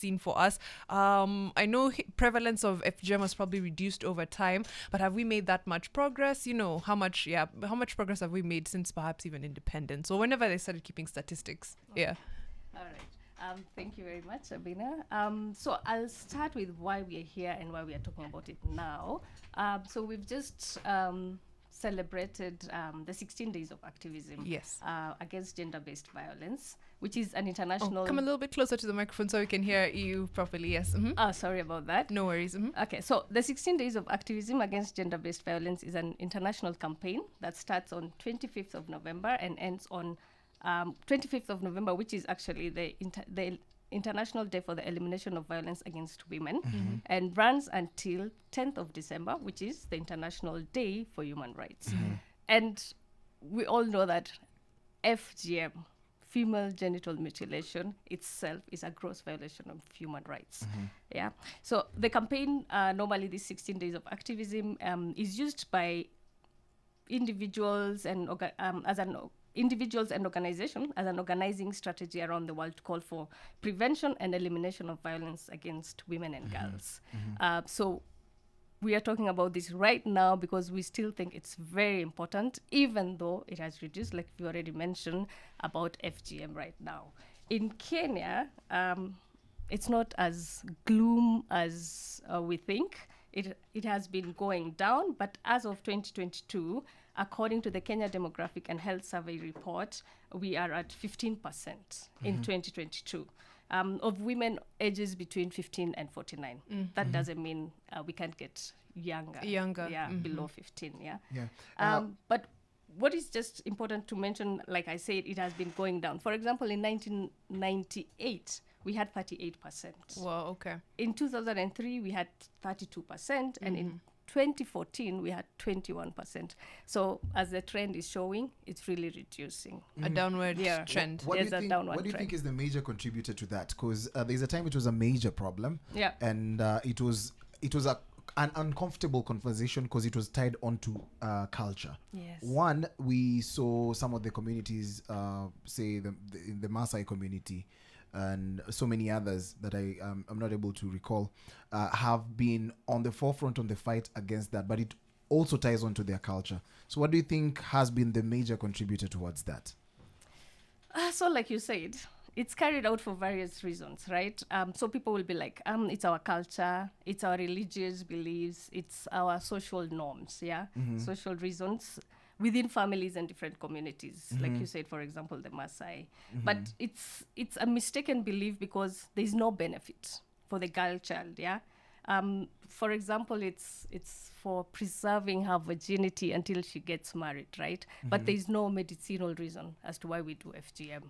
seen for us? I know prevalence of FGM was probably reduced over time, but have we made that much progress? How much progress have we made since perhaps even independence or whenever they started keeping statistics? Yeah. All right. Thank you very much, Abina. So I'll start with why we are here and why we are talking about it now. So we've just celebrated the 16 days of activism Yes. against gender-based violence, which is an Oh, international... come a little bit closer to the microphone so we can hear you properly. Yes. Mm-hmm. Oh, sorry about that. No worries. Mm-hmm. Okay, so the 16 Days of Activism Against Gender-Based Violence is an international campaign that starts on 25th of November and ends on 25th of November, which is actually the International Day for the Elimination of Violence Against Women, and runs until 10th of December, which is the International Day for Human Rights. And we all know that FGM, female genital mutilation, itself is a gross violation of human rights. Yeah. So the campaign, normally these 16 days of activism, is used by individuals and individuals and organizations as an organizing strategy around the world to call for prevention and elimination of violence against women and girls. So we are talking about this right now because we still think it's very important, even though it has reduced, like you already mentioned, about FGM right now. In Kenya, it's not as gloom as we think. It has been going down, but as of 2022, according to the Kenya Demographic and Health Survey report, we are at 15% in 2022 of women ages between 15 and 49. That doesn't mean we can't get younger. Yeah, below 15, yeah. But what is just important to mention, like I said, it has been going down. For example, in 1998, we had 38%. Wow, okay. In 2003, we had 32%, and in 2014, we had 21%. So as the trend is showing, it's really reducing. A downward trend. What There's do a you think, downward what do you trend. think is the major contributor to that? Because there's a time it was a major problem, Yeah. and it was an uncomfortable conversation because it was tied onto culture. Yes. One, we saw some of the communities, say the Maasai community, and so many others that I'm not able to recall, have been on the forefront on the fight against that, but it also ties onto their culture. So what do you think has been the major contributor towards that? So like you said, it's carried out for various reasons, right? So people will be like, it's our culture, it's our religious beliefs, it's our social norms, yeah? Social reasons within families and different communities, like you said, for example, the Maasai. But it's a mistaken belief because there's no benefit for the girl child, yeah? For example, it's for preserving her virginity until she gets married, right? But there's no medicinal reason as to why we do FGM.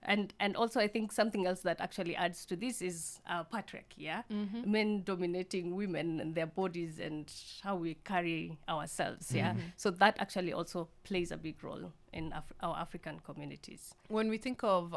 And also I think something else that actually adds to this is patriarchy, yeah? Men dominating women and their bodies and how we carry ourselves, yeah? So that actually also plays a big role in our African communities. When we think of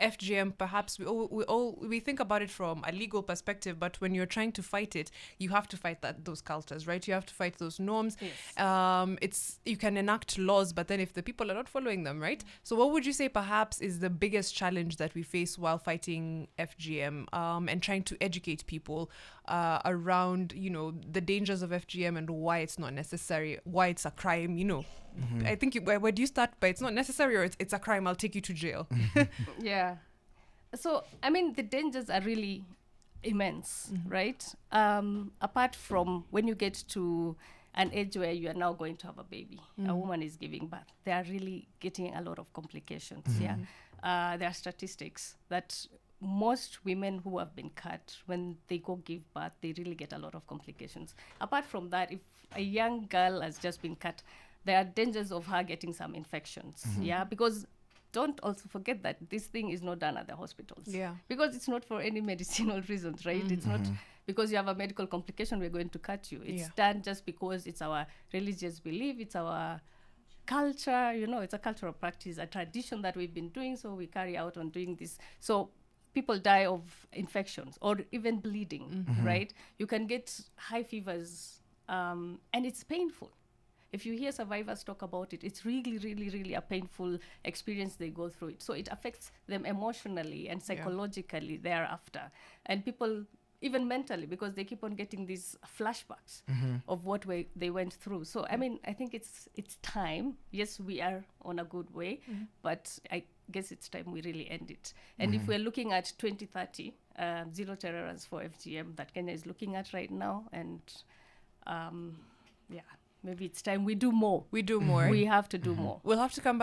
FGM, perhaps we think about it from a legal perspective, but when you're trying to fight it, you have to fight those cultures, right? You have to fight those norms. Yes. You can enact laws, but then if the people are not following them, right? So what would you say perhaps is the biggest challenge that we face while fighting FGM and trying to educate people around, the dangers of FGM and why it's not necessary, why it's a crime, I think where do you start by it's not necessary or it's a crime, I'll take you to jail. Yeah. So, I mean, the dangers are really immense, right? Apart from when you get to an age where you are now going to have a baby, a woman is giving birth, they are really getting a lot of complications, yeah? There are statistics that most women who have been cut, when they go give birth, they really get a lot of complications. Apart from that, if a young girl has just been cut, there are dangers of her getting some infections, yeah? Because don't also forget that this thing is not done at the hospitals. Yeah. Because it's not for any medicinal reasons, right? It's not because you have a medical complication, we're going to cut you. It's done just because it's our religious belief, it's our culture, it's a cultural practice, a tradition that we've been doing, so we carry out on doing this. So people die of infections or even bleeding, right? You can get high fevers, and it's painful. if you hear survivors talk about it, it's really, really, really a painful experience they go through it. So it affects them emotionally and psychologically thereafter. And people, even mentally, because they keep on getting these flashbacks of what they went through. So, I mean, I think it's time. Yes, we are on a good way, but I guess it's time we really end it. And if we're looking at 2030, zero tolerance for FGM that Kenya is looking at right now, and maybe it's time we do more. We do more. We have to do more. We'll have to come back